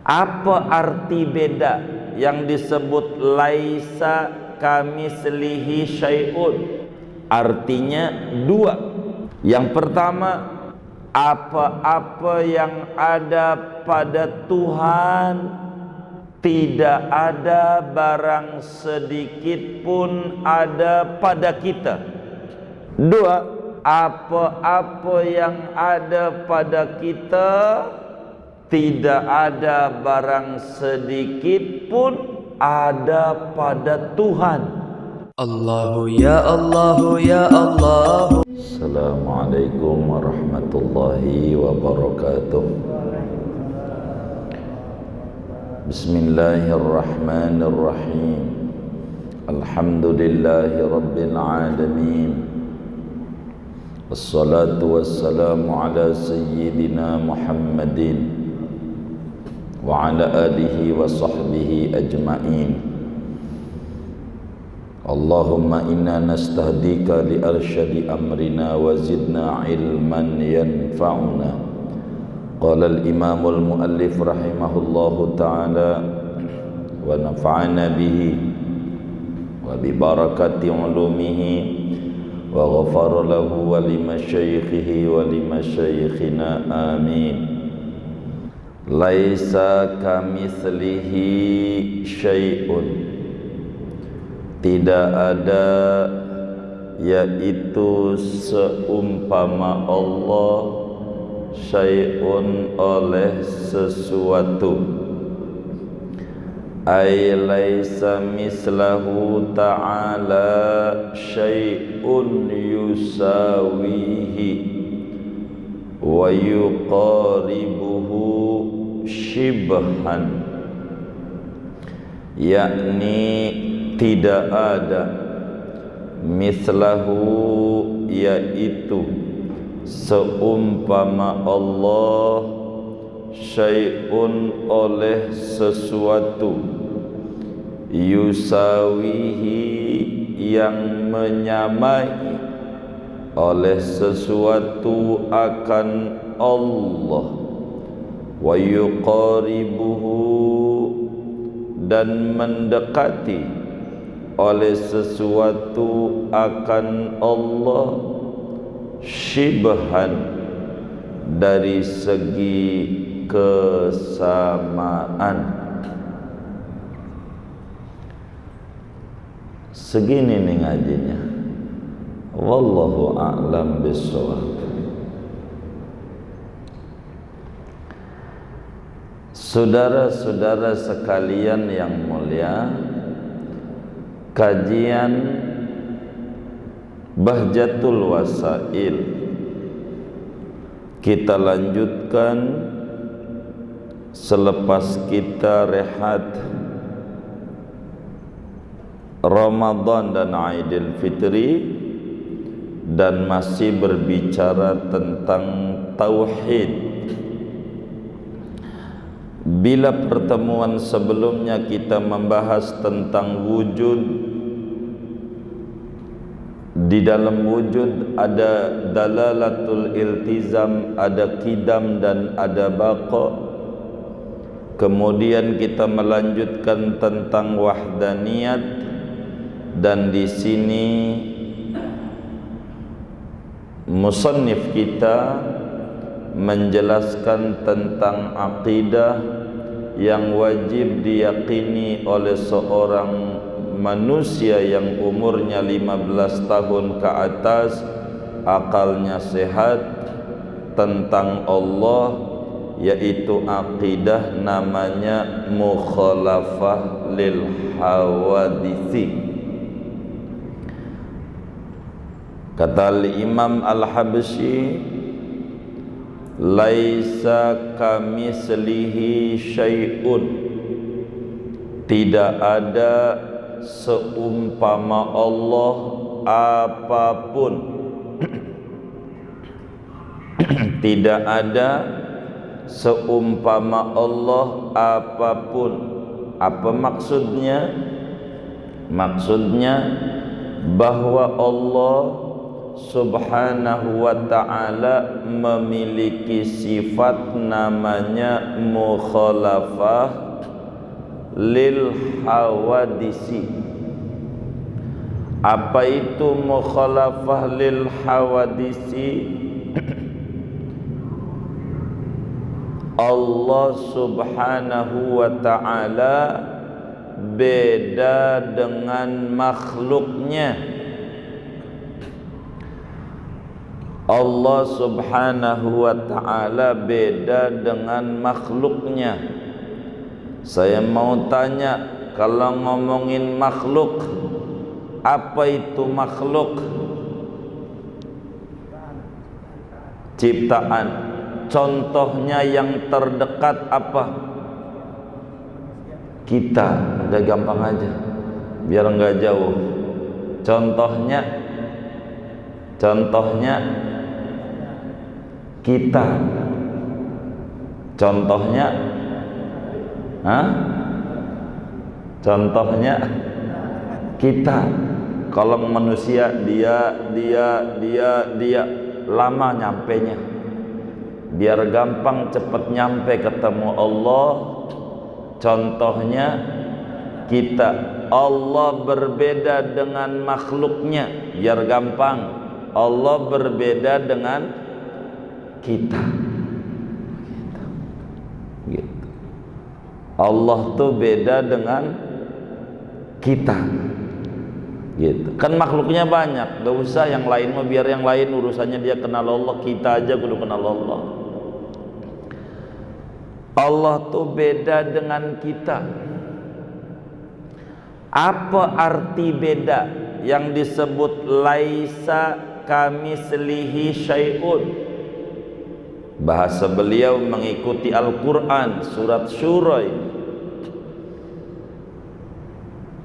Apa arti beda yang disebut laisa kamitslihi syai'un? Artinya dua. Yang pertama, apa-apa yang ada pada Tuhan tidak ada barang sedikit pun ada pada kita. Dua, apa-apa yang ada pada kita tidak ada barang sedikit pun ada pada Tuhan. Allahu ya Allahu ya Allah. Assalamualaikum warahmatullahi wabarakatuh. Bismillahirrahmanirrahim. Alhamdulillahi rabbil alamin. Wassalatu wassalamu ala sayyidina Muhammadin wa ala alihi wa sahbihi ajma'in. Allahumma inna nastahdika li arsyadi amrina wa zidna ilman yanfa'una. Qala al-imam al-muallif rahimahullahu ta'ala wa nafa'ana bihi wa bi barakati ulumihi wa ghafara lahu wa li masyaikhihi wa li masyaikhina amin. Laisa kamitslihi syai'un, tidak ada yaitu seumpama Allah syai'un oleh sesuatu. Ay laisa mislahu ta'ala syai'un yusawihi wa yuqaribuhu shibhan, yakni tidak ada mislahu yaitu seumpama Allah syai'un oleh sesuatu, yusawihi yang menyamai oleh sesuatu akan Allah, wa yuqaribuhu dan mendekati oleh sesuatu akan Allah, syibhan dari segi kesamaan. Segini nih ngajinya. Wallahu a'lam bishawab. Saudara-saudara sekalian yang mulia, kajian Bahjatul Wasail kita lanjutkan selepas kita rehat Ramadan dan Aidil Fitri, dan masih berbicara tentang tauhid. Bila pertemuan sebelumnya kita membahas tentang wujud, di dalam wujud ada dalalatul iltizam, ada qidam dan ada baqa. Kemudian kita melanjutkan tentang wahdaniyat, dan di sini musannif kita menjelaskan tentang akidah yang wajib diyakini oleh seorang manusia yang umurnya 15 tahun ke atas, akalnya sehat, tentang Allah, yaitu akidah namanya mukhalafah lil hawadisi. Kata Imam Al-Habsyi, laisa kamitslihi syai'un, tidak ada seumpama Allah apapun. Tidak ada seumpama Allah apapun. Apa maksudnya? Maksudnya bahwa Allah Subhanahu wa ta'ala memiliki sifat namanya mukhalafah lil hawadisi. Apa itu mukhalafah lil hawadisi? Allah Subhanahu wa ta'ala beda dengan makhluknya. Allah Subhanahu wa ta'ala beda dengan makhluknya. Saya mau tanya, kalau ngomongin makhluk, apa itu makhluk? Ciptaan. Contohnya yang terdekat apa? Kita. Udah gampang aja, biar nggak jauh. Contohnya kita. Contohnya contohnya kita. Kalau manusia dia lama nyampenya. Biar gampang cepet nyampe ketemu Allah, contohnya kita. Allah berbeda dengan makhluknya, biar gampang. Allah berbeda dengan kita. Gitu. Allah tuh beda dengan kita. Gitu. Kan makhluknya banyak, gak usah yang lain mah, biar yang lain urusannya dia kenal Allah, kita aja kudu kenal Allah. Allah tuh beda dengan kita. Apa arti beda? Yang disebut laisa kamislihi syai'un. Bahasa beliau mengikuti Al-Quran surat Syura ini.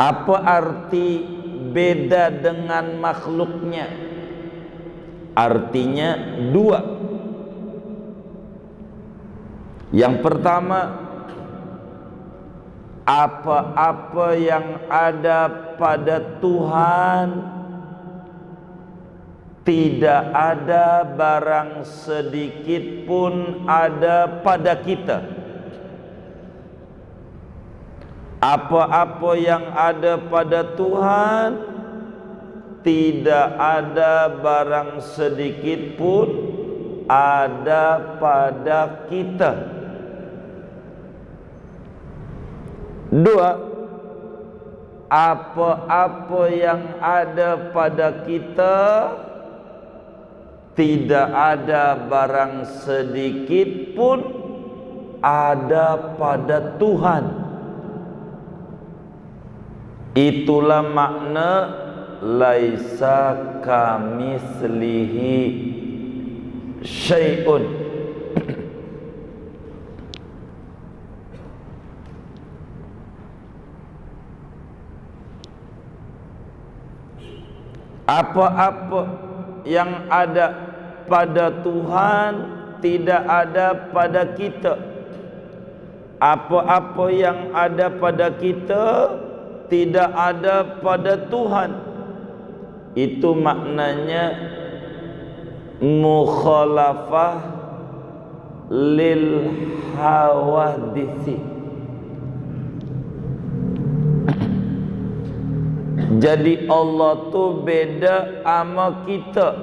Apa arti beda dengan makhluknya? Artinya dua. Yang pertama, apa-apa yang ada pada Tuhan tidak ada barang sedikit pun ada pada kita. Apa-apa yang ada pada Tuhan tidak ada barang sedikit pun ada pada kita. Dua, apa-apa yang ada pada kita tidak ada barang sedikit pun ada pada Tuhan. Itulah makna laisa kamislihi syai'un. Apa-apa yang ada pada Tuhan tidak ada pada kita. Apa-apa yang ada pada kita tidak ada pada Tuhan. Itu maknanya mukhalafah lil hawadisi. Jadi Allah tuh beda sama kita.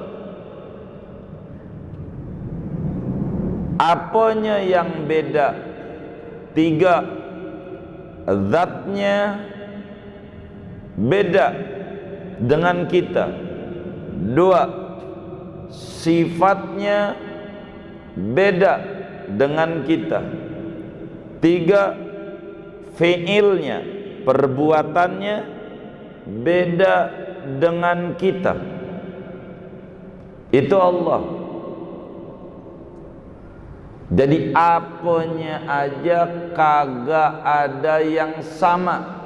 Apanya yang beda? Tiga, zatnya beda dengan kita. Dua, sifatnya beda dengan kita. Tiga, fiilnya, perbuatannya beda dengan kita. Itu Allah. Jadi apanya aja kagak ada yang sama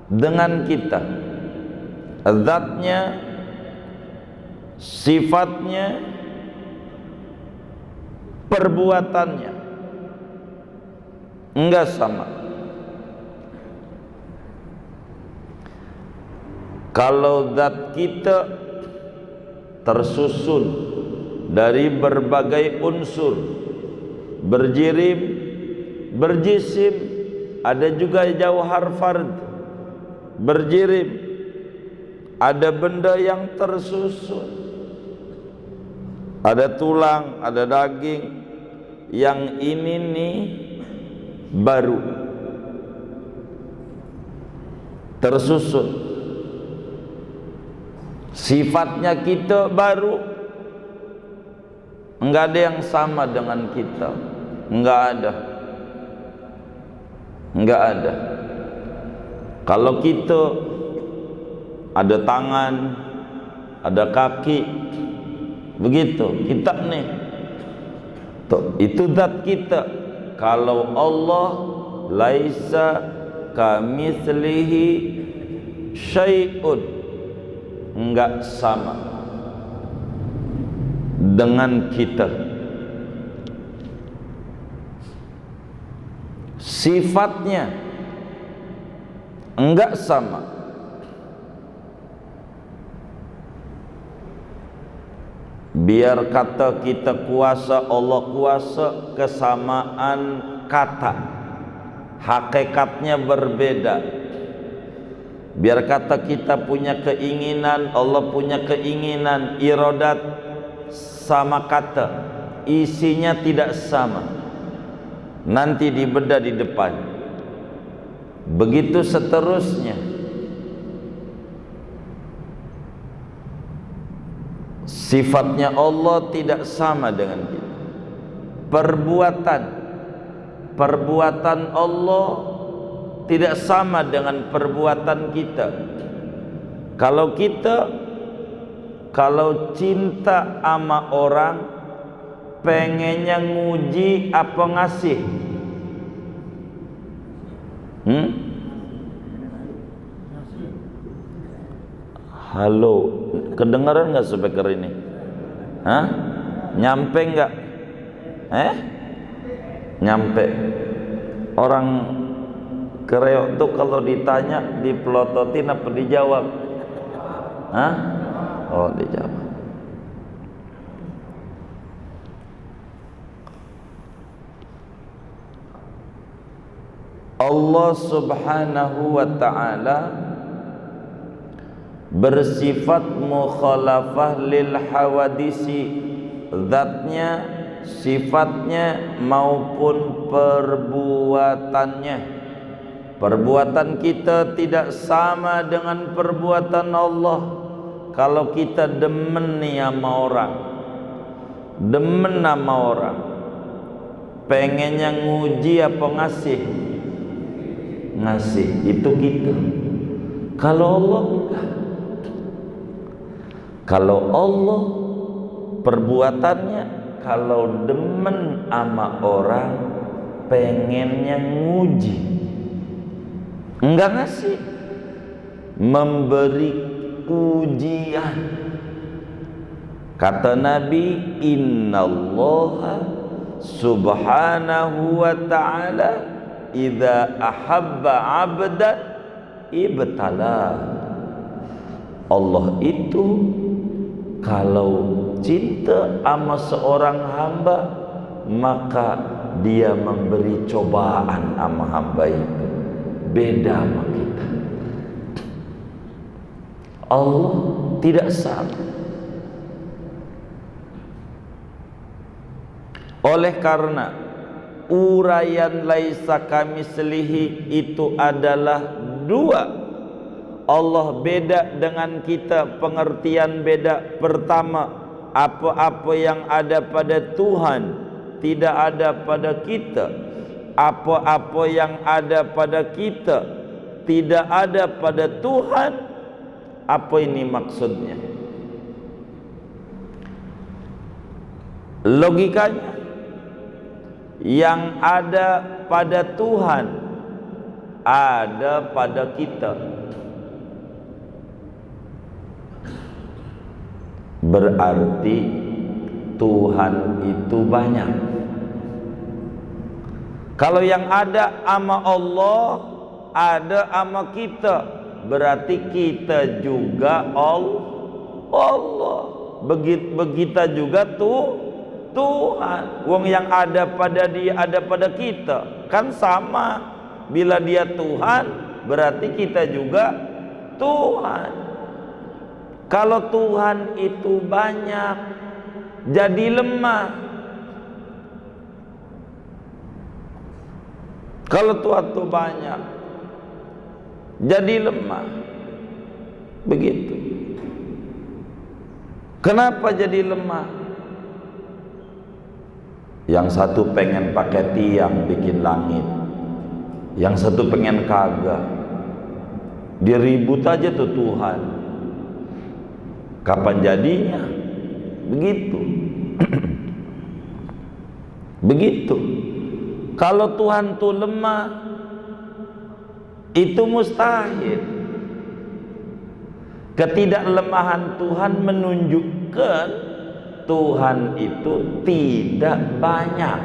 dengan kita. Zatnya, sifatnya, perbuatannya enggak sama. Kalau zat kita tersusun dari berbagai unsur, berjirim, berjisim, ada juga jauhar fard, berjirim, ada benda yang tersusun, ada tulang, ada daging. Yang ini nih baru tersusun, sifatnya kita baru, enggak ada yang sama dengan kita, enggak ada. Kalau kita ada tangan, ada kaki, begitu kita nih, itu zat kita. Kalau Allah laisa kamitslihi syai'un, enggak sama dengan kita. Sifatnya enggak sama. Biar kata kita kuasa, Allah kuasa, kesamaan kata, hakikatnya berbeda. Biar kata kita punya keinginan, Allah punya keinginan, iradat sama kata, isinya tidak sama. Nanti dibeda di depan. Begitu seterusnya. Sifatnya Allah tidak sama dengan kita. Perbuatan Allah tidak sama dengan perbuatan kita. Kalau cinta sama orang, pengennya nguji apa ngasih? Halo, kedengaran nggak speaker ini? Hah? Nyampe nggak? Nyampe. Orang kereok tuh kalau ditanya dipelototin apa dijawab? Hah? Oh, dijawab. Allah Subhanahu wa ta'ala bersifat mukhalafah lil hawadisi, zatnya, sifatnya maupun perbuatannya. Perbuatan kita tidak sama dengan perbuatan Allah. Kalau kita demen nih sama orang, pengennya nguji apa ngasih? Ngasih, itu kita. Kalau Allah enggak. Kalau Allah perbuatannya, kalau demen sama orang, pengennya nguji, enggak ngasih, memberi ujian. Kata Nabi, innallaha subhanahu wa ta'ala idza ahabba 'abdan ibtala. Allah itu kalau cinta sama seorang hamba, maka dia memberi cobaan sama hamba itu. Beda sama kita. Allah tidak sama. Oleh karena uraian laisa kamitslihi itu adalah dua. Allah beda dengan kita, pengertian beda. Pertama, apa-apa yang ada pada Tuhan tidak ada pada kita. Apa-apa yang ada pada kita tidak ada pada Tuhan. Apa ini maksudnya? Logikanya, yang ada pada Tuhan ada pada kita. Berarti Tuhan itu banyak. Kalau yang ada ama Allah, ada ama kita, berarti kita juga Allah. begitu juga Tuhan. Wong yang ada pada dia ada pada kita, kan sama. Bila dia Tuhan, berarti kita juga Tuhan. Kalau Tuhan itu banyak, jadi lemah. Kalau Tuhan itu banyak, jadi lemah. Begitu. Kenapa jadi lemah? Yang satu pengen pakai tiang bikin langit, yang satu pengen kagak. Dia ribut aja tuh Tuhan. Kapan jadinya? Begitu. Begitu. Kalau Tuhan tuh lemah, itu mustahil. Ketidaklemahan Tuhan menunjukkan Tuhan itu tidak banyak.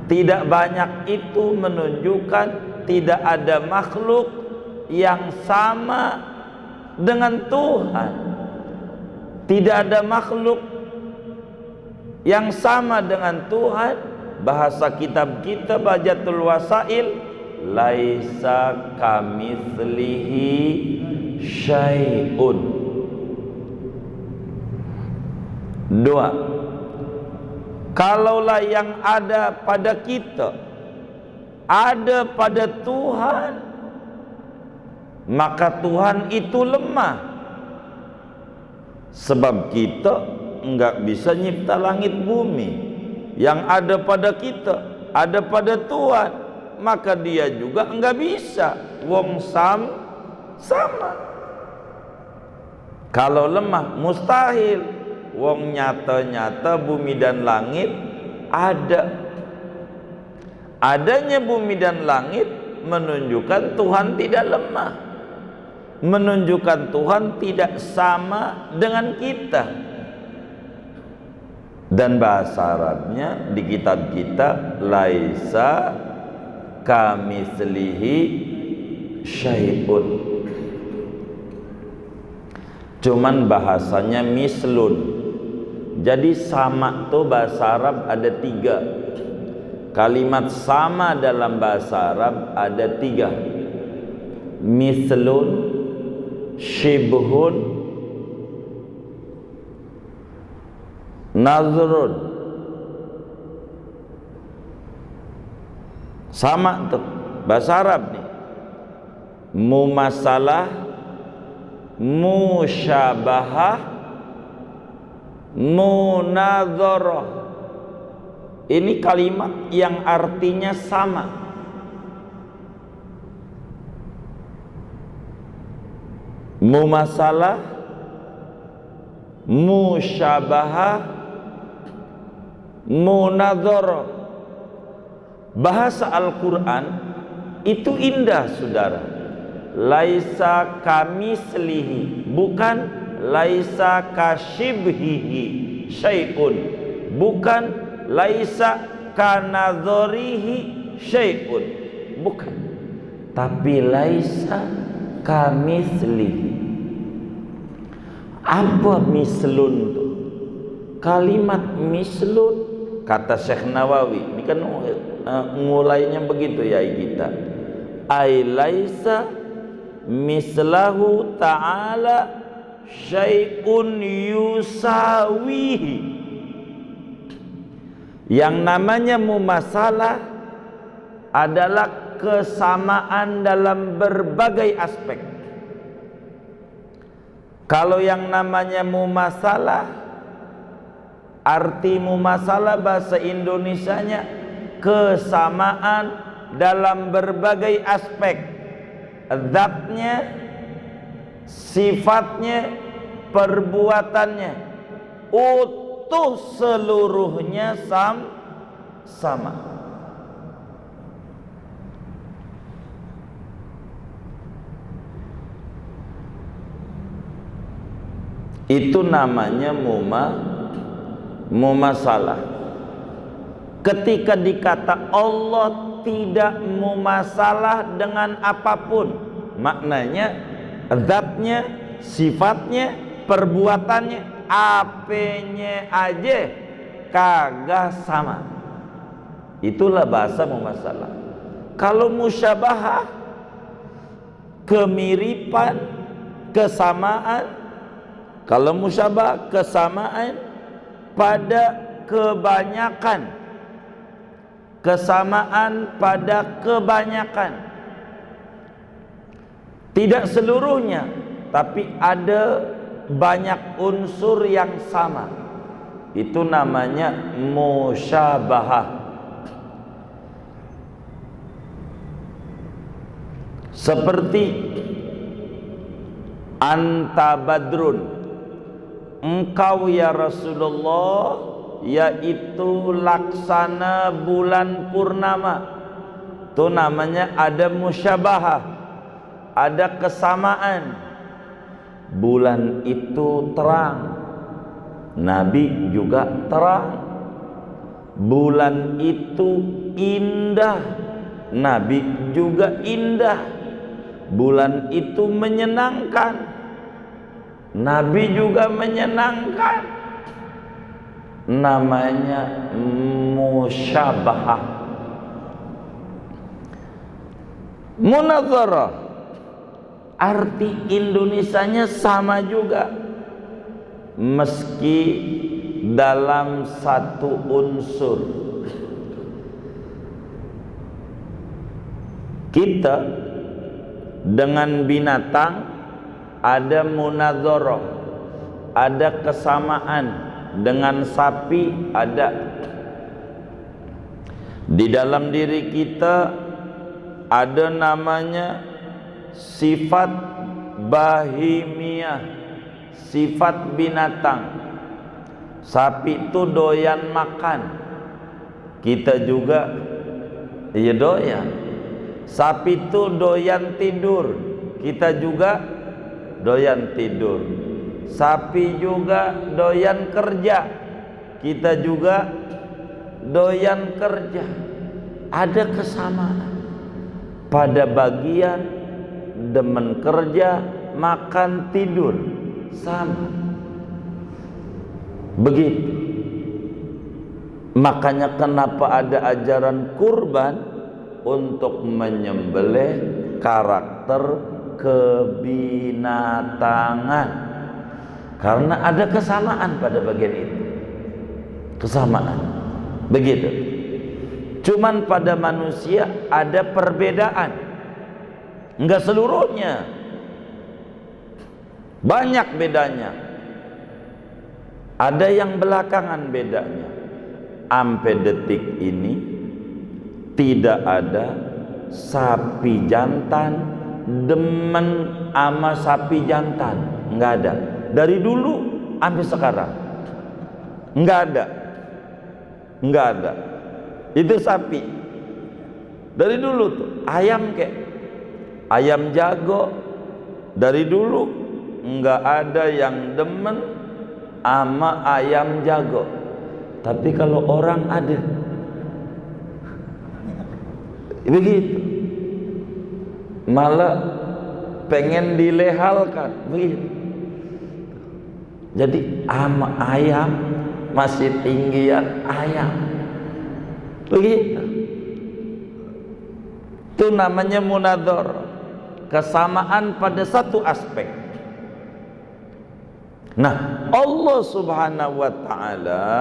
Tidak banyak itu menunjukkan tidak ada makhluk yang sama dengan Tuhan. Tidak ada makhluk yang sama dengan Tuhan. Bahasa kitab kita Bajatul Wasail, laisa kamitslihi syai'un. Dua, kalaulah yang ada pada kita ada pada Tuhan, maka Tuhan itu lemah. Sebab kita enggak bisa nyipta langit bumi. Yang ada pada kita ada pada Tuhan, maka dia juga enggak bisa. Wong sama. Kalau lemah mustahil. Wong nyata-nyata bumi dan langit ada. Adanya bumi dan langit menunjukkan Tuhan tidak lemah, menunjukkan Tuhan tidak sama dengan kita. Dan bahasa Arabnya di kitab kita, laisa kamitslihi syai'un. Cuman bahasanya mislun. Jadi sama tuh bahasa Arab ada 3. Kalimat sama dalam bahasa Arab ada 3. Mislun, shibhun, nazrun. Sama tuh bahasa Arab nih. Mumasalah, musyabahah, munadzarah. Ini kalimat yang artinya sama. Mumasalah, musyabahah, munadzarah. Bahasa Al-Quran itu indah, saudara. Laisa kamislihi, bukan laisa kasyibhihi syai'un, bukan laisa kanadzorihi syai'un, bukan, tapi laisa kamislihi. Apa mislun itu? Kalimat mislun, kata Syekh Nawawi, ini kan mulainya begitu ya kita. Ai laisa mislahu ta'ala syai'un yusawihi. Yang namanya mumasalah adalah kesamaan dalam berbagai aspek. Kalau yang namanya mumasalah, arti mumasalah bahasa Indonesianya kesamaan dalam berbagai aspek. Zatnya, sifatnya, perbuatannya, utuh seluruhnya sama. Itu namanya mumasalah. Ketika dikata Allah tidak mumasalah dengan apapun, maknanya zatnya, sifatnya, perbuatannya apenya aja kagak sama. Itulah bahasa mumasalah. Kalau musyabahah, kemiripan, kesamaan. Kalau musyabah, kesamaan pada kebanyakan, kesamaan pada kebanyakan, tidak seluruhnya, tapi ada banyak unsur yang sama. Itu namanya musyabahah. Seperti anta badrun, engkau ya Rasulullah, yaitu laksana bulan purnama. Itu namanya ada musyabahah, ada kesamaan. Bulan itu terang, Nabi juga terang. Bulan itu indah, Nabi juga indah. Bulan itu menyenangkan, Nabi juga menyenangkan. Namanya musyabahah. Munadzarah, arti Indonesianya sama juga, meski dalam satu unsur. Kita dengan binatang ada munadzarah, ada kesamaan. Dengan sapi ada. Di dalam diri kita ada namanya sifat bahimiyah, sifat binatang. Sapi itu doyan makan, kita juga iya doyan. Sapi itu doyan tidur, kita juga doyan tidur. Sapi juga doyan kerja, kita juga doyan kerja. Ada kesamaan pada bagian demen kerja, makan, tidur, sama. Begitu. Makanya kenapa ada ajaran kurban? Untuk menyembelih karakter kebinatangan. Karena ada kesamaan pada bagian itu. Kesamaan. Begitu. Cuman pada manusia ada perbedaan. Enggak seluruhnya. Banyak bedanya. Ada yang belakangan bedanya. Sampai detik ini tidak ada sapi jantan demen sama sapi jantan. Enggak ada. Dari dulu sampai sekarang enggak ada. Enggak ada. Itu sapi. Dari dulu tuh ayam kek ayam jago, dari dulu enggak ada yang demen sama ayam jago. Tapi kalau orang ada. Begitu. Malah pengen dilehalkan begitu. Jadi ama ayam masih tinggian ayam. Begitu. Itu namanya munadzarah, kesamaan pada satu aspek. Nah, Allah Subhanahu wa taala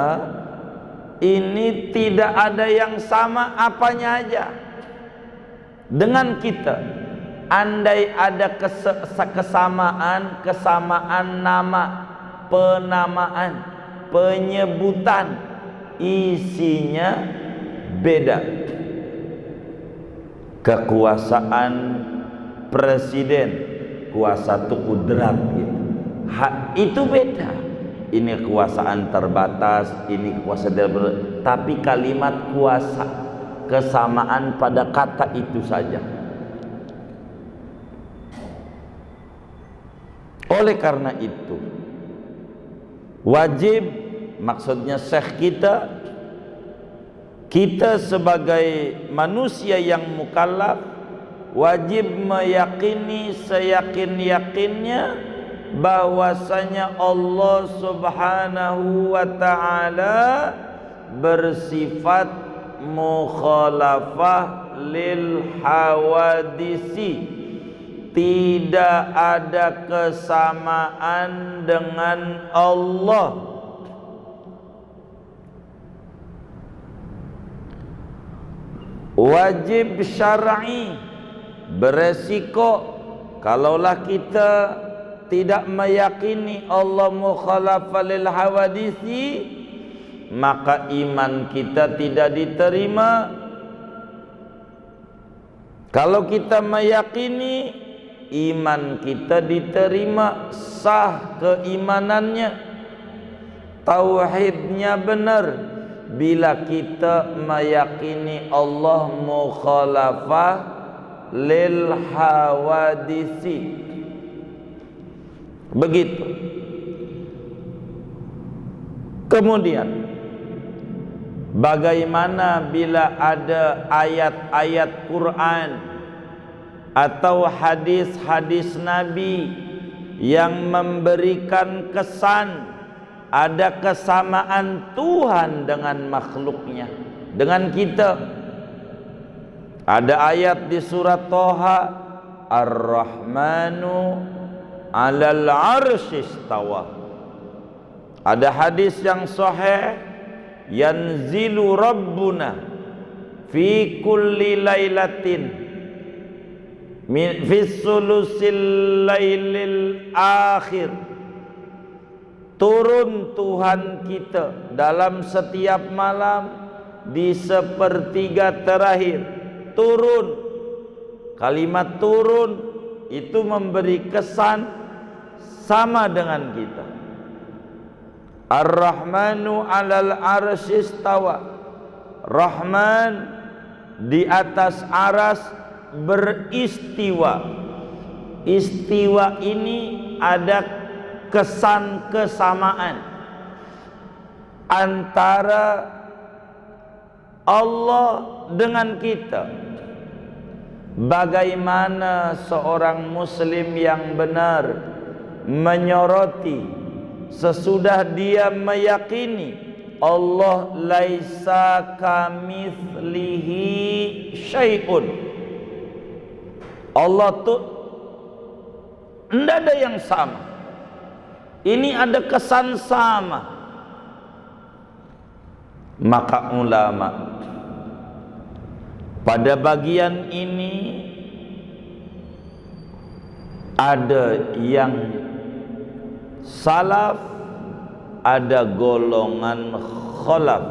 ini tidak ada yang sama apanya aja dengan kita. Andai ada kesamaan nama, penamaan, penyebutan, isinya beda. Kekuasaan presiden, kuasa itu kudrat gitu. Itu beda. Ini kekuasaan terbatas, ini kekuasaan terbatas. Tapi kalimat kuasa, kesamaan pada kata itu saja. Oleh karena itu wajib, maksudnya syekh kita sebagai manusia yang mukallaf wajib meyakini seyakin-yakinnya bahwasanya Allah Subhanahu wa ta'ala bersifat mukhalafah lil hawadisi, tidak ada kesamaan dengan Allah. Wajib syar'i, beresiko kalaulah kita tidak meyakini Allah mukhalafah lil hawadisi, maka iman kita tidak diterima. Kalau kita meyakini, iman kita diterima, sah keimanannya, tauhidnya benar. Bila kita meyakini Allah mukhalafah lil hawadisi, begitu. Kemudian bagaimana bila ada ayat-ayat Quran atau hadis-hadis Nabi yang memberikan kesan ada kesamaan Tuhan dengan makhluknya, dengan kita? Ada ayat di surat Toha, Ar-Rahmanu 'alal 'arsy istawa. Ada hadis yang sahih, yanzilu rabbuna fi kulli lailatin fi sulusil lailil akhir. Turun Tuhan kita dalam setiap malam di sepertiga terakhir. Turun, kalimat turun itu memberi kesan sama dengan kita. Ar-Rahmanu 'alal 'arsy istawa. Rahman di atas aras beristiwa. Istiwa ini ada kesan kesamaan antara Allah dengan kita. Bagaimana seorang muslim yang benar menyoroti sesudah dia meyakini Allah laisa kamitslihi syai'un, Allah tuh tidak ada yang sama. Ini ada kesan sama. Maka ulama pada bagian ini ada yang salaf, ada golongan khalaf,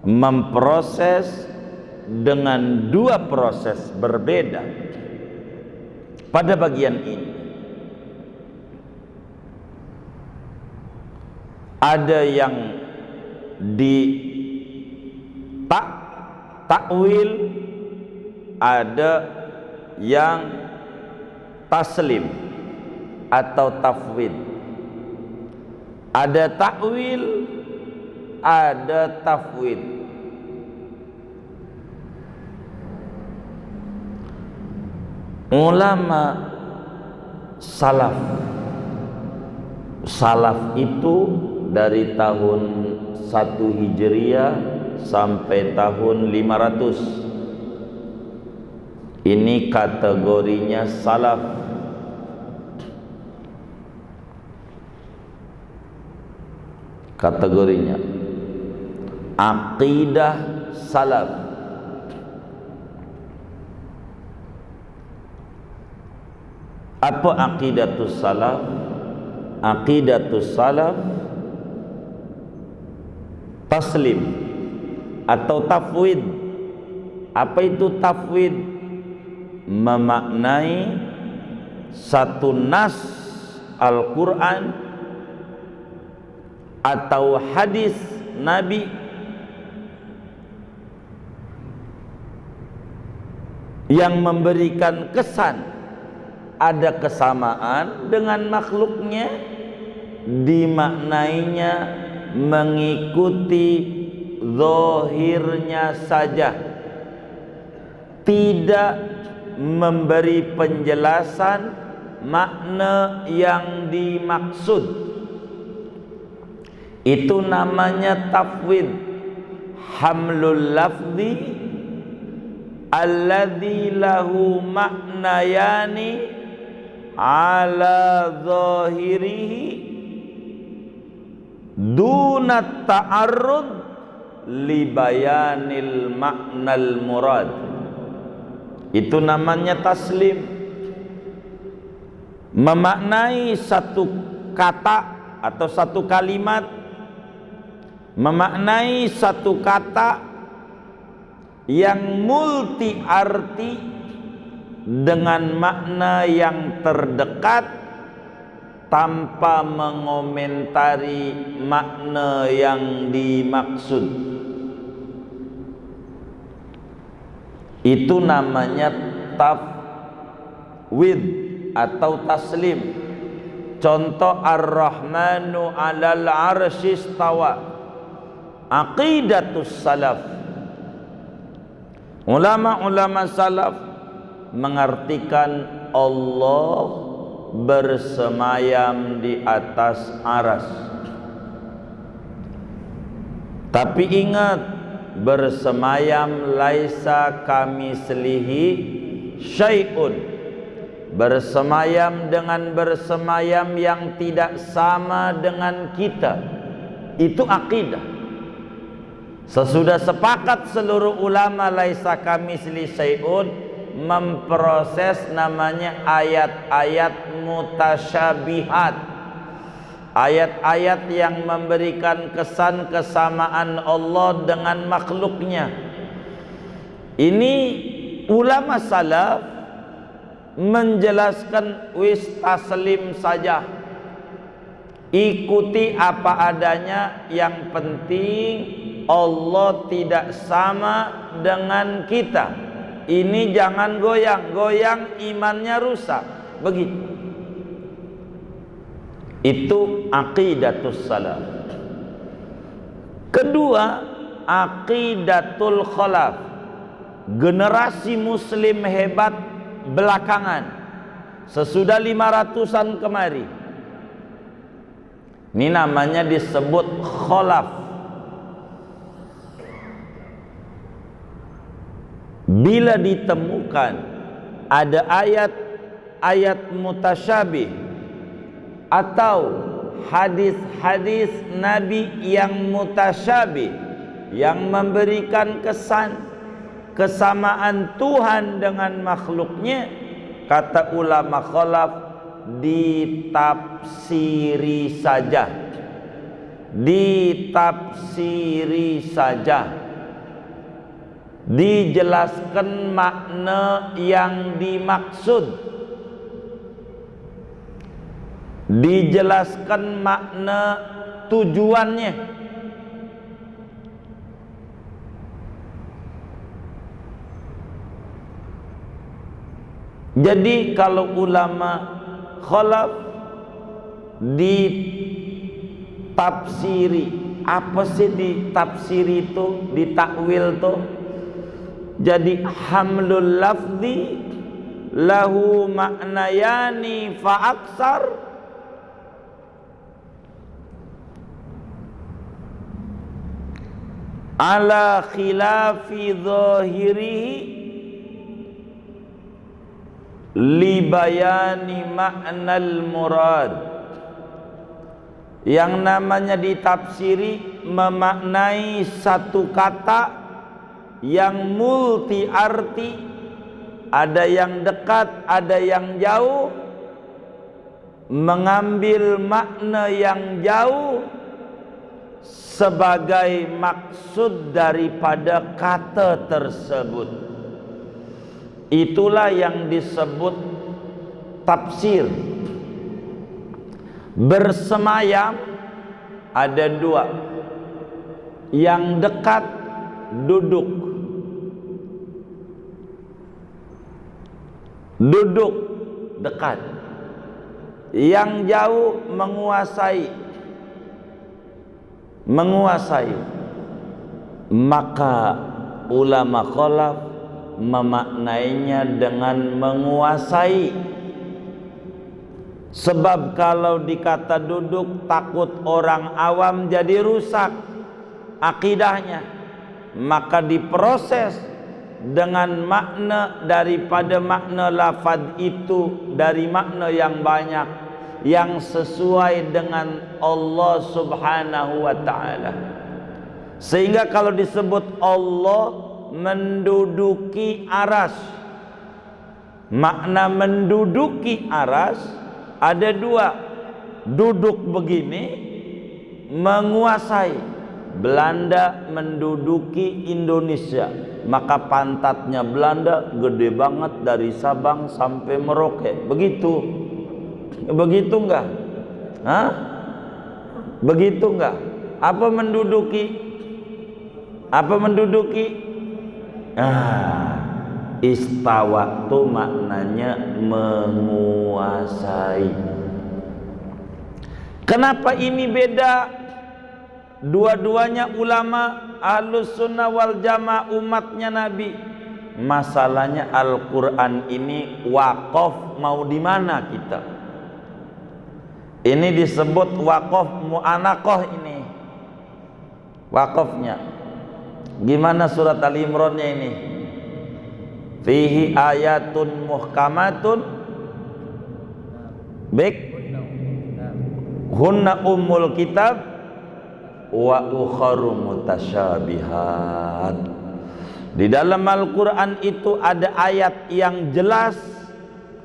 memproses dengan dua proses berbeda pada bagian ini. Ada yang takwil, ada yang taslim atau tafwid. Ada takwil, ada tafwid. Ulama salaf itu dari tahun 1 Hijriah sampai tahun 500. Ini kategorinya salaf. Kategorinya aqidah salaf. Apa aqidatus salaf? Aqidatus salaf taslim atau tafwid. Apa itu tafwid? Memaknai satu nas Al-Quran atau hadis Nabi yang memberikan kesan ada kesamaan dengan makhluknya, dimaknainya mengikuti zahirnya saja, tidak memberi penjelasan makna yang dimaksud. Itu namanya tafwid. Hamlul lafzi alladzi lahu ma'nayani ala zahirihi duna ta'arrud li bayanil ma'nal murad. Itu namanya taslim. Memaknai satu kata atau satu kalimat, memaknai satu kata yang multi arti dengan makna yang terdekat tanpa mengomentari makna yang dimaksud. Itu namanya tafwid atau taslim. Contoh Ar-Rahmanu 'alal 'arsy istawa. Aqidatus salaf. Ulama-ulama salaf mengartikan Allah bersemayam di atas aras. Tapi ingat, bersemayam laisa kamislihi syai'un. Bersemayam dengan bersemayam yang tidak sama dengan kita. Itu akidah. Sesudah sepakat seluruh ulama laisa kamisli syai'un, memproses namanya ayat-ayat mutasyabihat, ayat-ayat yang memberikan kesan kesamaan Allah dengan makhluknya. Ini ulama salaf menjelaskan wis taslim saja, ikuti apa adanya, yang penting Allah tidak sama dengan kita. Ini jangan goyang, goyang imannya rusak. Begitu. Itu aqidatus salaf. Kedua, aqidatul khalaf. Generasi muslim hebat belakangan, sesudah 500-an kemari. Ini namanya disebut khalaf. Bila ditemukan ada ayat-ayat mutasyabih atau hadis-hadis Nabi yang mutasyabih, yang memberikan kesan kesamaan Tuhan dengan makhluknya, kata ulama khalaf, ditafsiri saja. Ditafsiri saja. Dijelaskan makna yang dimaksud, dijelaskan makna tujuannya. Jadi kalau ulama khalaf ditafsiri, apa sih ditafsiri itu, ditakwil tuh? Jadi hamlul lafzi lahu ma'nayani fa aksar, ala khilafi zahirihi li bayani ma'nal murad. Yang namanya ditafsiri, memaknai satu kata yang multi arti, ada yang dekat, ada yang jauh, mengambil makna yang jauh sebagai maksud daripada kata tersebut. Itulah yang disebut tafsir. Bersemayam ada dua. Yang dekat duduk, duduk dekat. Yang jauh menguasai, menguasai. Maka ulama khalaf memaknainya dengan menguasai. Sebab kalau dikata duduk takut orang awam jadi rusak akidahnya, maka diproses dengan makna daripada makna lafaz itu, dari makna yang banyak yang sesuai dengan Allah Subhanahu wa ta'ala. Sehingga kalau disebut Allah menduduki aras, makna menduduki aras ada dua. Duduk begini menguasai. Belanda menduduki Indonesia, maka pantatnya Belanda gede banget dari Sabang sampai Merauke. Begitu enggak? Hah? Begitu enggak? Apa menduduki? Istawa itu maknanya menguasai. Kenapa ini beda? Dua-duanya ulama Ahlus Sunnah wal Jamaah umatnya Nabi. Masalahnya Al-Quran ini wakaf mau di mana kita? Ini disebut wakaf mu'anakoh ini. Wakafnya gimana surat Al-Imrannya ini? Fihi ayatun muhkamatun baik hunna ummul kitab wa ukharu mutasyabihat. Di dalam Al-Quran itu ada ayat yang jelas,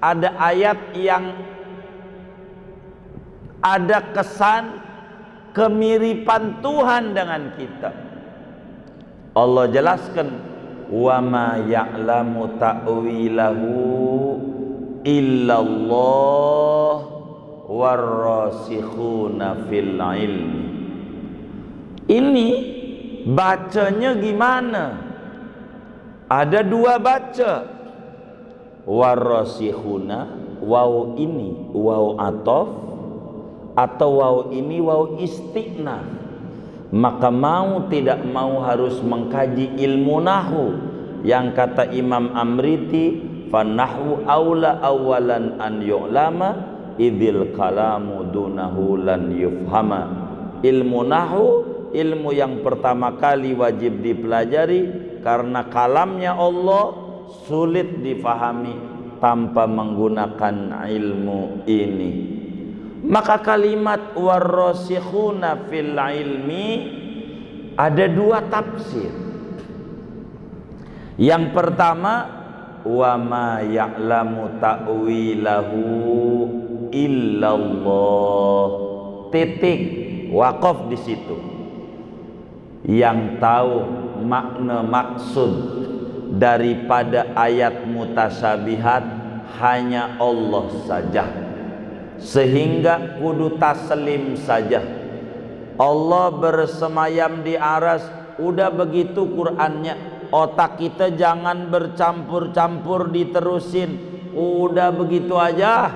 ada ayat yang ada kesan kemiripan Tuhan dengan kita. Allah jelaskan, wa ma ya'lamu ta'wilahu illallah warrasikhuna fil ilmi. Ini bacanya gimana? Ada dua baca. Warrasikhuna, waw ini waw atof, atau waw ini waw istiqnaf. Maka mau tidak mau harus mengkaji ilmu nahu, yang kata Imam Amriti, fanahwu aula awalan an yu'lama idil kalamu dunahu lan yufhama. Ilmu nahu, ilmu yang pertama kali wajib dipelajari, karena kalamnya Allah sulit difahami tanpa menggunakan ilmu ini. Maka kalimat warrasikhuna fil ilmi ada dua tafsir. Yang pertama, wa ma ya'lamu ta'wilahu illallah. Titik, wakaf di situ. Yang tahu makna maksud daripada ayat mutasyabihat hanya Allah saja. Sehingga kudu taslim saja. Allah bersemayam di aras, udah begitu Qur'annya. Otak kita jangan bercampur-campur diterusin, udah begitu aja.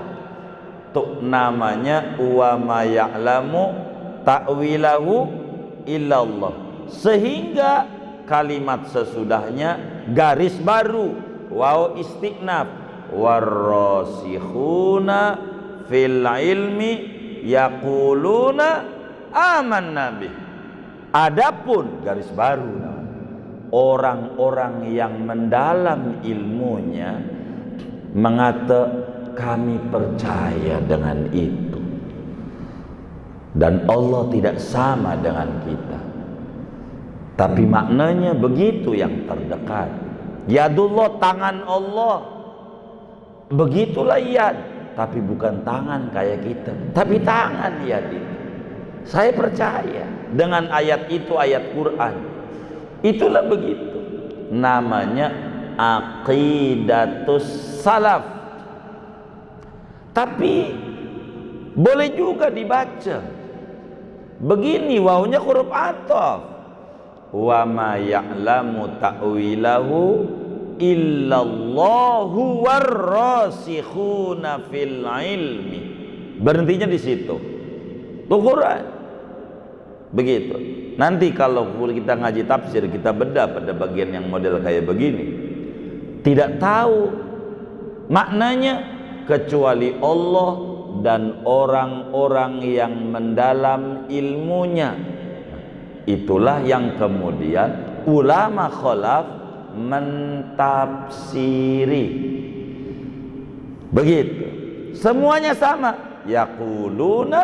Tuh namanya wa ma ya'lamu ta'wilahu illallah. Sehingga kalimat sesudahnya garis baru, waw istiqnaf, warrasikhuna fil ilmi yaquluna amanna bih. Adapun garis baru, orang-orang yang mendalam ilmunya mengata kami percaya dengan itu, dan Allah tidak sama dengan kita, tapi maknanya begitu yang terdekat. Yadullah, tangan Allah, begitulah yad, tapi bukan tangan kayak kita, tapi tangan yad itu. Saya percaya dengan ayat itu, ayat Quran. Itulah begitu. Namanya aqidatus salaf. Tapi boleh juga dibaca begini, wawnya huruf ataf. Wa ma ya'lamu ta'wilahu illallahu warrasikhuna fil ilmi. Berhentinya di situ. Tuh Quran. Begitu. Nanti kalau kita ngaji tafsir, kita bedah pada bagian yang model kayak begini, tidak tahu maknanya kecuali Allah dan orang-orang yang mendalam ilmunya. Itulah yang kemudian ulama khalaf mentafsiri. Begitu. Semuanya sama. Yaquluna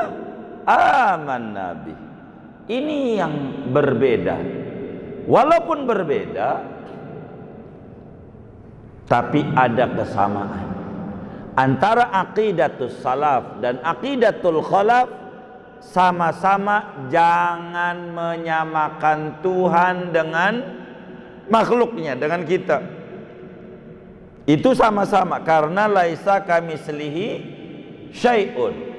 amanna bih. Ini yang berbeda. Walaupun berbeda, tapi ada kesamaan antara aqidatus salaf dan aqidatul khalaf. Sama-sama jangan menyamakan Tuhan dengan makhluknya, dengan kita. Itu sama-sama, karena laisa kamislihi syai'un.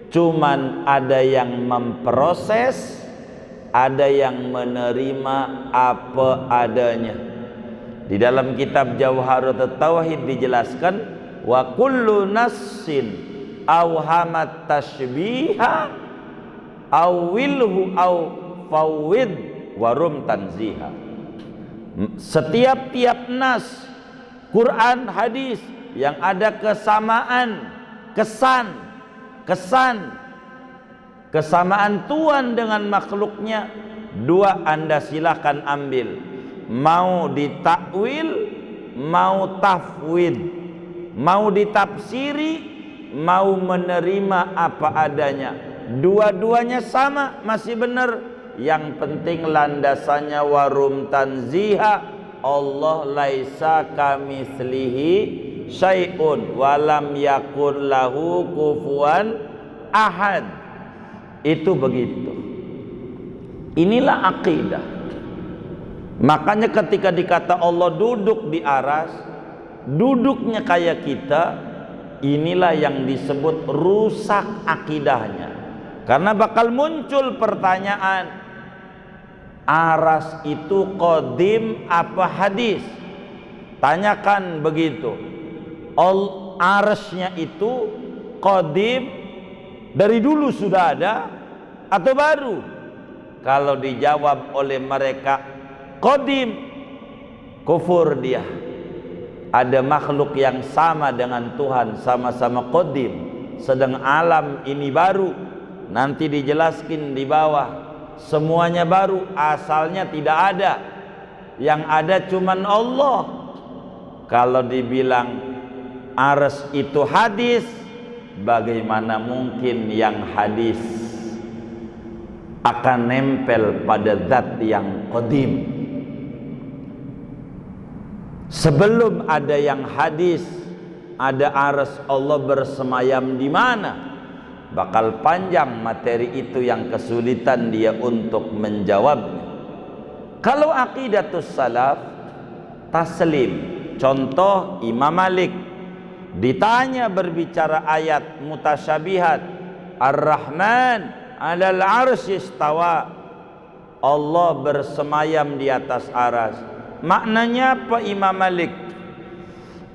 Cuman ada yang memproses, ada yang menerima apa adanya. Di dalam kitab Jawharut Tauhid dijelaskan, wa kullu nassin awhamat tashbiha awilhu aw fawwid warum tanziha. Setiap nas Quran hadis yang ada kesamaan kesamaan Tuhan dengan makhluknya, dua Anda silahkan ambil, mau ditakwil mau tafwid, mau ditafsiri mau menerima apa adanya, dua-duanya sama, masih benar. Yang penting landasannya warum tanziha, Allah laisa kamislihi syai'un walam yakun lahu kufuwan ahad. Itu begitu. Inilah akidah. Makanya ketika dikata Allah duduk di aras, duduknya kayak kita, inilah yang disebut rusak akidahnya. Karena bakal muncul pertanyaan, aras itu qadim apa hadis? Tanyakan begitu. Arasnya itu qadim, dari dulu sudah ada atau baru? Kalau dijawab oleh mereka qadim, kufur dia. Ada makhluk yang sama dengan Tuhan, sama-sama qadim, sedang alam ini baru. Nanti dijelaskan di bawah, semuanya baru, asalnya tidak ada. Yang ada cuman Allah. Kalau dibilang aras itu hadis, bagaimana mungkin yang hadis akan nempel pada zat yang qadim? Sebelum ada yang hadis, ada aras Allah bersemayam di mana? Bakal panjang materi itu yang kesulitan dia untuk menjawabnya. Kalau aqidatus salaf taslim, contoh Imam Malik ditanya berbicara ayat mutasyabihat, Ar-Rahman 'alal 'arsy istawa, Allah bersemayam di atas aras. Maknanya apa Imam Malik?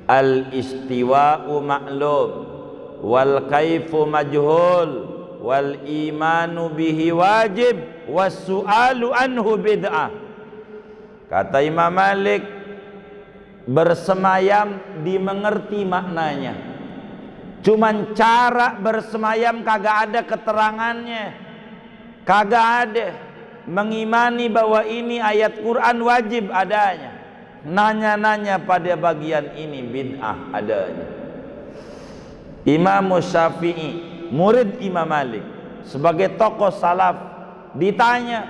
Al-istiwa'u ma'lum wal kaifu majhul wal imanu bihi wajib was su'alu anhu bid'ah. Kata Imam Malik, bersemayam dimengerti maknanya, cuman cara bersemayam kagak ada keterangannya, kagak ada. Mengimani bahwa ini ayat Quran wajib adanya, nanya-nanya pada bagian ini bid'ah adanya. Imam Syafi'i, murid Imam Malik, sebagai tokoh salaf, ditanya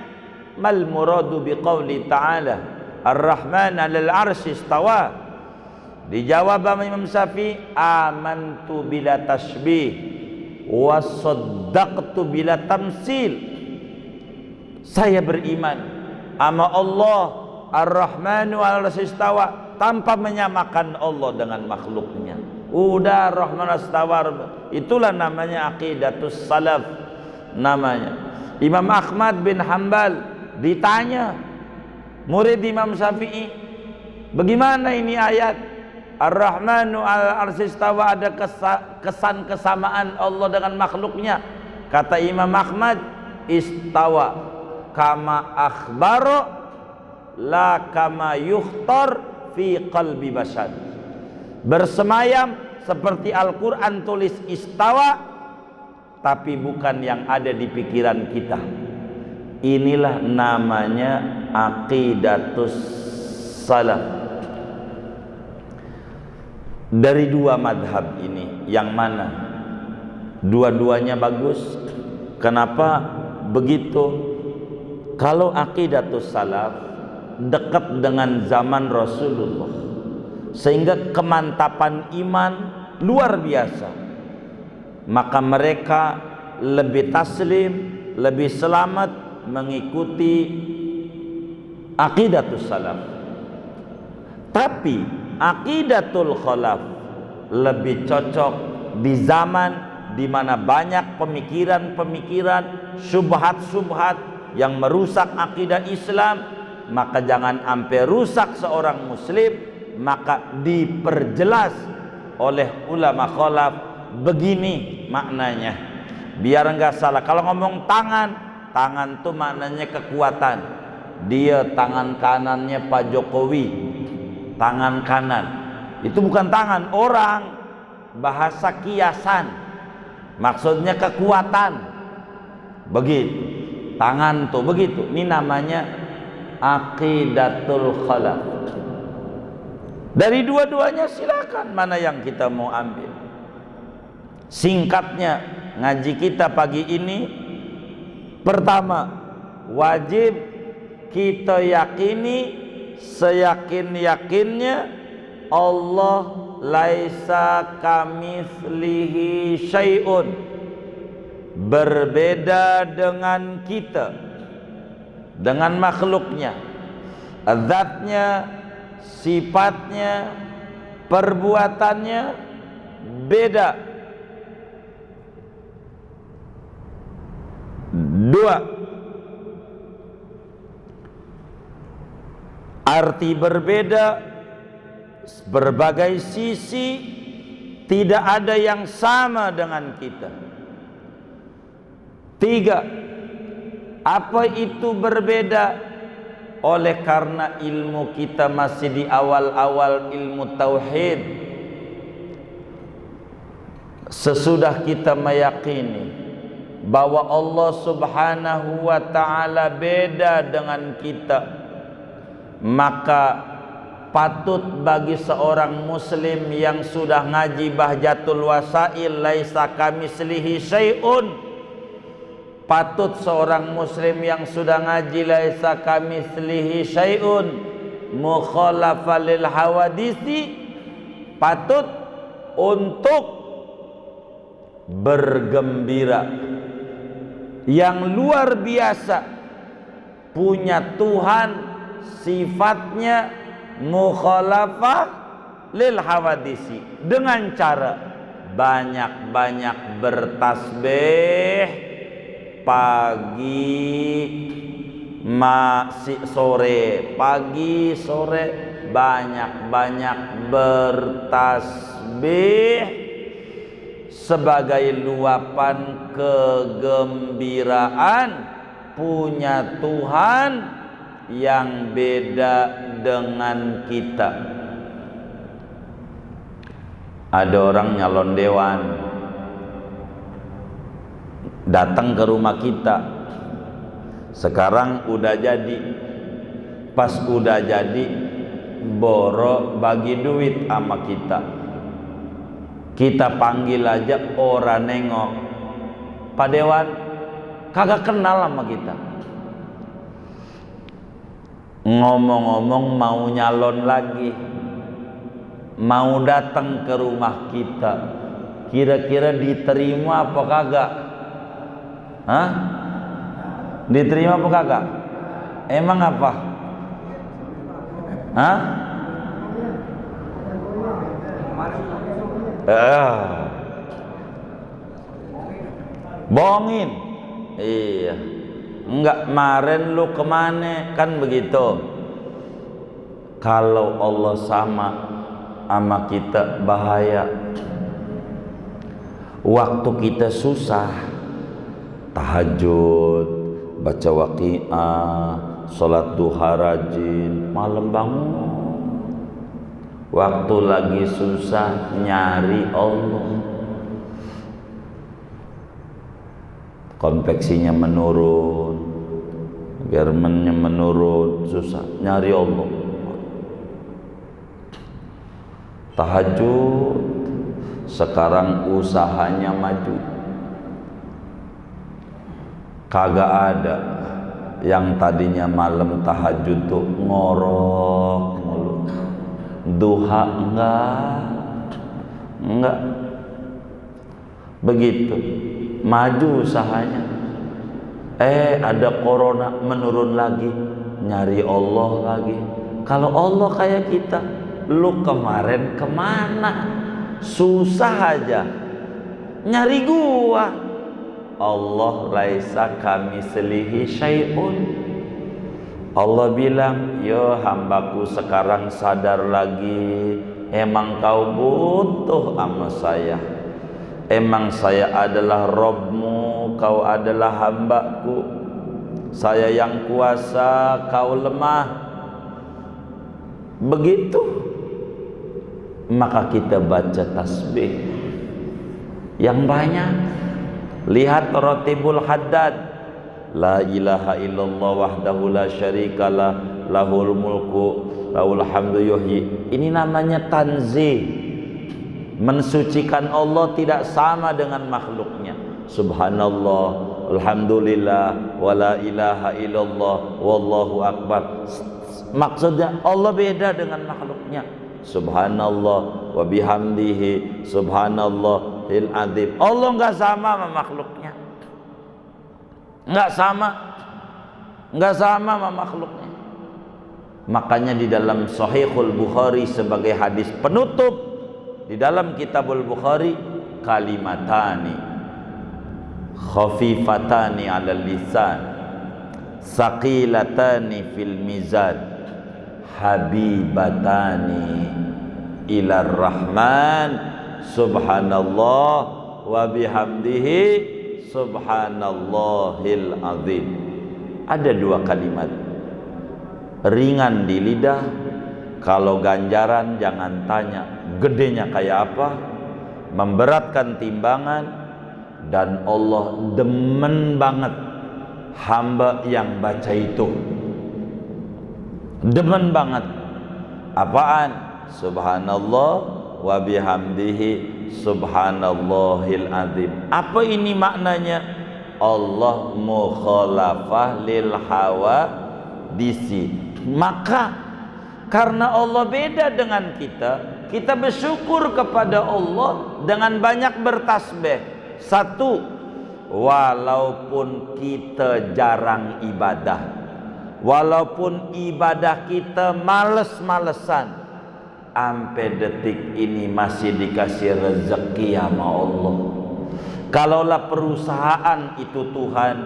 mal muradu biqauli ta'ala Ar-Rahman 'alal 'arsy istawa. Dijawab sama Imam Syafi'i, amantu bila tashbih wa saddaqtu bila tamsil. Saya beriman sama Allah Ar-Rahmanu 'alal 'arsy istawa tanpa menyamakan Allah dengan makhluknya. Udah Rahman istawa, itulah namanya aqidatus salaf namanya. Imam Ahmad bin Hanbal ditanya, murid Imam Syafi'i, bagaimana ini ayat Ar-Rahmanu 'alal 'arsy istawa, ada kesan kesamaan Allah dengan makhluknya? Kata Imam Ahmad, istawa kama akhbaro la kama yukhtar fi qalbi bashar. Bersemayam seperti Al-Quran tulis istawa, tapi bukan yang ada di pikiran kita. Inilah namanya aqidatus salaf. Dari dua madhab ini, yang mana? Dua-duanya bagus. Kenapa begitu? Kalau aqidatus salaf dekat dengan zaman Rasulullah, sehingga kemantapan iman luar biasa, maka mereka lebih taslim, lebih selamat mengikuti aqidatus salaf. Tapi aqidatul khalaf lebih cocok di zaman di mana banyak pemikiran-pemikiran, syubhat-syubhat yang merusak akidah Islam. Maka jangan sampai rusak seorang muslim, maka diperjelas oleh ulama khalaf. Begini maknanya, biar enggak salah. Kalau ngomong tangan tuh maknanya kekuatan. Dia tangan kanannya Pak Jokowi, tangan kanan. Itu bukan tangan orang, bahasa kiasan, maksudnya kekuatan. Begitu, tangan tuh begitu. Ini namanya aqidatul khalaf. Dari dua-duanya silakan mana yang kita mau ambil. Singkatnya ngaji kita pagi ini, pertama, wajib kita yakini seyakin-yakinnya Allah laisa kamitslihi syai'un, berbeda dengan kita, dengan makhluknya, zatnya, sifatnya, perbuatannya beda. Dua, arti berbeda, berbagai sisi, tidak ada yang sama dengan kita. Tiga, apa itu berbeda? Oleh karena ilmu kita masih di awal-awal ilmu tauhid. Sesudah kita meyakini bahwa Allah subhanahu wa ta'ala beda dengan kita, maka patut bagi seorang muslim yang sudah ngaji Bahjatul Wasail laisa kamitslihi syai'un, patut seorang muslim yang sudah ngaji laisa kamitslihi syai'un mukhalafa lil hawadisi, patut untuk bergembira. Yang luar biasa, punya Tuhan sifatnya mukhalafah lil hawadisi, dengan cara banyak-banyak bertasbih pagi, sore, pagi, sore, banyak-banyak bertasbih sebagai luapan kegembiraan punya Tuhan yang beda dengan kita. Ada orang nyalon dewan datang ke rumah kita, sekarang udah jadi. Pas udah jadi, boro bagi duit sama kita. Kita panggil aja orang nengok, Pak Dewan, kagak kenal sama kita. Ngomong-ngomong mau nyalon lagi, mau datang ke rumah kita, kira-kira diterima apa kagak? Hah? Diterima apa kagak? Emang apa? Hah? Bohongin. Iya. Enggak, kemarin lu kemana? Kan begitu. Kalau Allah sama kita bahaya. Waktu kita susah, tahajud, baca waqiah, sholat duha rajin, malam bangun, waktu lagi susah nyari Allah, konveksinya menurun, garmennya menurun, susah nyari Allah. Tahajud, sekarang usahanya maju, kagak ada yang tadinya malam tahajud tuh ngorok mulu, duha enggak begitu, maju usahanya. Ada corona menurun lagi, nyari Allah lagi. Kalau Allah kayak kita, lu kemarin kemana? Susah aja nyari gua. Allah laisa kamislihi syai'un. Allah bilang, yo hambaku sekarang sadar lagi, emang kau butuh sama saya. Emang saya adalah Robmu, kau adalah hambaku. Saya yang kuasa, kau lemah. Begitu. Maka kita baca tasbih yang banyak. Lihat Ratibul Haddad, la ilaha illallah wahdahu la syarikalah, lahul mulku lahul hamdu yuhyi. Ini namanya tanzih, mensucikan Allah tidak sama dengan makhluknya. Subhanallah, alhamdulillah, wala ilaha illallah, wallahu akbar. Maksudnya Allah beda dengan makhluknya. Subhanallah wa bihamdihi subhanallahil azim. Allah enggak sama sama makhluknya, enggak sama sama makhluknya. Makanya di dalam Sahihul Bukhari sebagai hadis penutup di dalam Kitabul Bukhari, kalimatani khafifatani 'alal lisan saqilatani fil mizan habibatani ilar rahman subhanallah wa bihamdihi subhanallahil azim. Ada dua kalimat ringan di lidah, kalau ganjaran jangan tanya gedenya kayak apa, memberatkan timbangan, dan Allah demen banget hamba yang baca itu. Demen banget. Apaan? Subhanallah wa bihamdihi subhanallahil azim. Apa ini maknanya? Allah mukhalafah lil hawa disi. Maka karena Allah beda dengan kita, kita bersyukur kepada Allah dengan banyak bertasbih. Satu, walaupun kita jarang ibadah, walaupun ibadah kita males-malesan, sampai detik ini masih dikasih rezeki sama Allah. Kalaulah perusahaan itu Tuhan,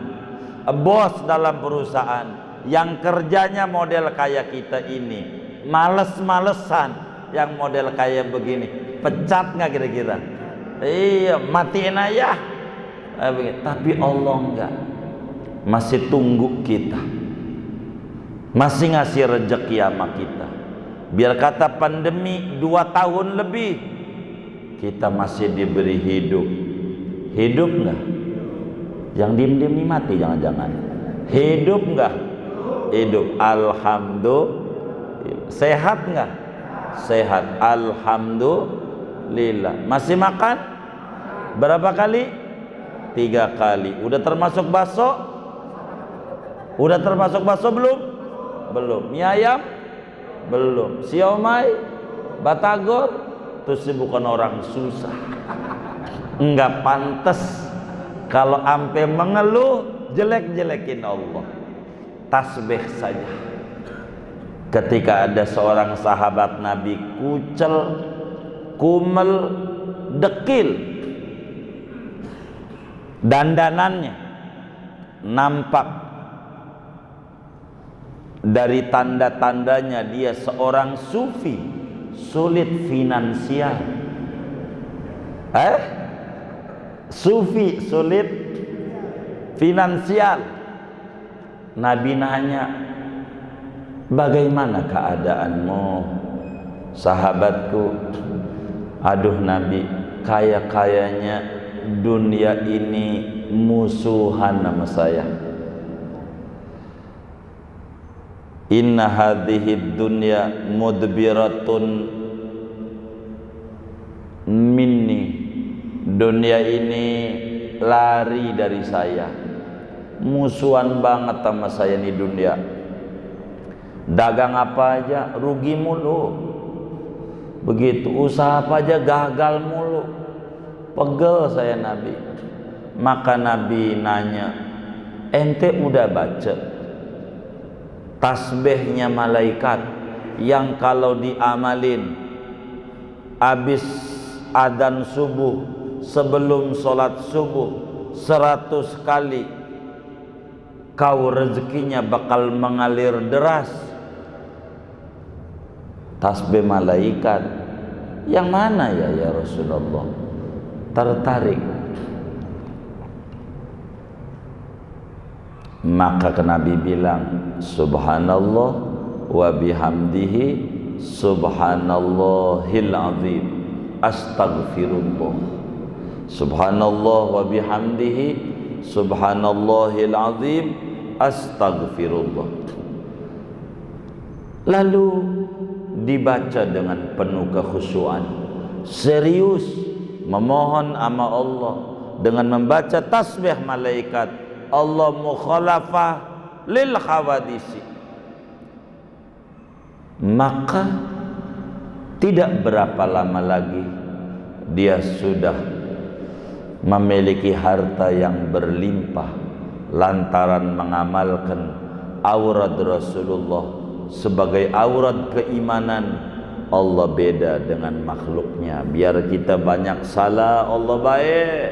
bos dalam perusahaan yang kerjanya model kayak kita ini, males-malesan, yang model kayak begini, pecat nggak kira-kira? Iya, matiin aja. Tapi Allah enggak, masih tunggu kita, masih ngasih rezeki sama kita. Biar kata pandemi 2 tahun lebih, kita masih diberi hidup. Hidup enggak? Yang diem-diem nih mati jangan-jangan. Hidup enggak? Hidup. Alhamdulillah. Sehat enggak? Sehat. Alhamdulillah. Masih makan? Berapa kali? 3 kali. Udah termasuk bakso? Udah termasuk bakso belum? Belum. Mie ayam? Belum. Siomay? Batagor? Terus bukan orang susah. Enggak pantas kalau ampe mengeluh jelek-jelekin Allah. Tasbih saja. Ketika ada seorang sahabat Nabi kucel, kumel, dekil, dandanannya nampak dari tanda-tandanya dia seorang sufi, sulit finansial. Sufi sulit finansial. Nabi nanya, bagaimana keadaanmu? sahabatku, aduh Nabi, kaya-kayanya dunia ini musuhan sama saya. Inna hadhihi dunya mudbiratun minni, dunia ini lari dari saya, musuhan banget sama saya nih dunia. Dagang apa aja rugi mulu, begitu usaha apa aja gagal mulu, pegel saya Nabi. Maka Nabi nanya, ente udah baca tasbihnya malaikat yang kalau diamalin habis adzan subuh sebelum sholat subuh 100 kali kau rezekinya bakal mengalir deras? Tasbih malaikat yang mana ya Rasulullah? Tertarik. Maka Nabi bilang, subhanallah wa bihamdihi subhanallahil azim astaghfirullah. Subhanallah wa bihamdihi subhanallahil azim astaghfirullah. Lalu dibaca dengan penuh kekhusyuan, serius memohon sama Allah dengan membaca tasbih malaikat. Allah mukhalafah lil khawadisi. Maka tidak berapa lama lagi dia sudah memiliki harta yang berlimpah lantaran mengamalkan aurat Rasulullah sebagai aurat keimanan. Allah beda dengan makhluknya. Biar kita banyak salah, Allah baik.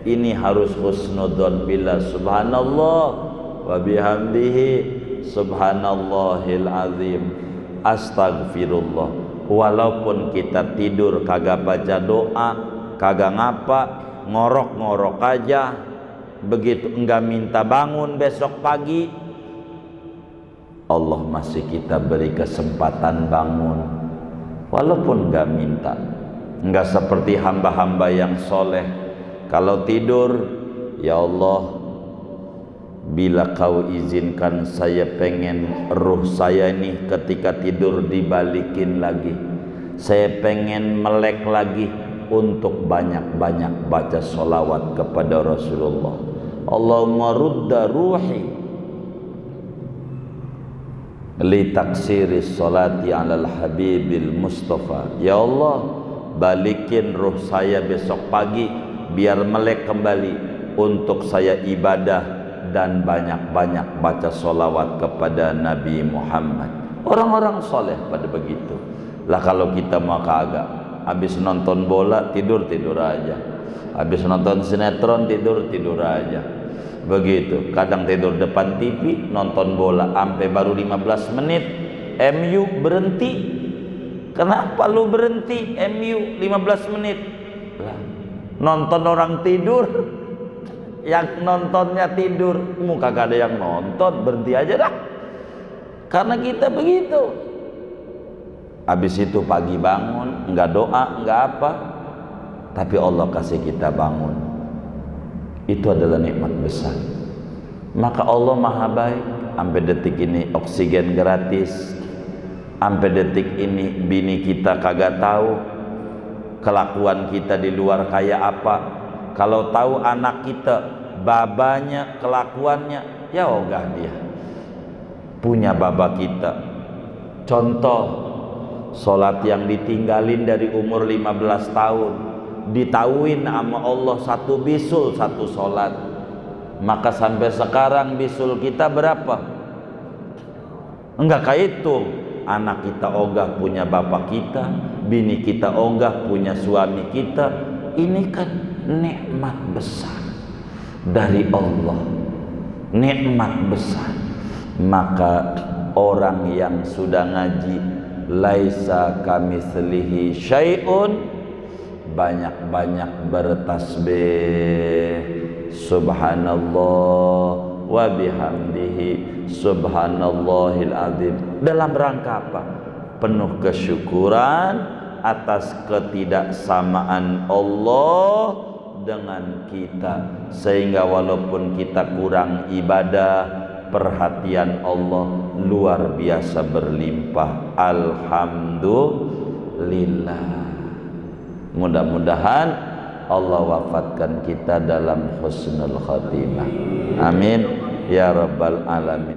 Ini harus husnudzon billah, subhanallah wa bihamdihi subhanallahil azim astaghfirullah. Walaupun kita tidur kagak baca doa, kagak ngapa, ngorok-ngorok aja, begitu enggak minta bangun besok pagi, Allah masih kita beri kesempatan bangun walaupun enggak minta. Enggak seperti hamba-hamba yang soleh, kalau tidur, ya Allah, bila kau izinkan saya pengen ruh saya ini ketika tidur dibalikin lagi, saya pengen melek lagi untuk banyak-banyak baca sholawat kepada Rasulullah. Allahumma rudda ruhi li taksiri sholati alal habibil mustafa. Ya Allah, balikin ruh saya besok pagi biar melek kembali untuk saya ibadah dan banyak-banyak baca sholawat kepada Nabi Muhammad. Orang-orang soleh pada begitu lah. Kalau kita mau kagak, habis nonton bola tidur aja, habis nonton sinetron tidur aja, begitu. Kadang tidur depan TV nonton bola sampai baru 15 menit MU berhenti. Kenapa lu berhenti MU 15 menit? Lah, nonton orang tidur, yang nontonnya tidur, kagak ada yang nonton, berhenti aja dah. Karena kita begitu. Habis itu pagi bangun, enggak doa, enggak apa, tapi Allah kasih kita bangun. Itu adalah nikmat besar. Maka Allah maha baik. Sampai detik ini oksigen gratis, sampai detik ini bini kita kagak tahu kelakuan kita di luar kayak apa. Kalau tahu anak kita babanya kelakuannya, ya ogah dia punya baba kita. Contoh, sholat yang ditinggalin dari umur 15 tahun ditauin sama Allah satu bisul satu sholat, maka sampai sekarang bisul kita berapa? Enggak kayak itu. Anak kita ogah punya bapak kita, bini kita ogah punya suami kita. Ini kan nikmat besar dari Allah, nikmat besar. Maka orang yang sudah ngaji laisa kamitslihi syai'un, banyak-banyak bertasbih subhanallah wa bihamdihi subhanallahil azim. Dalam rangka apa? penuh kesyukuran atas ketidaksamaan Allah dengan kita, sehingga walaupun kita kurang ibadah, perhatian Allah luar biasa berlimpah. Alhamdulillah. Mudah-mudahan Allah wafatkan kita dalam husnul khatimah. Amin ya rabbal alamin.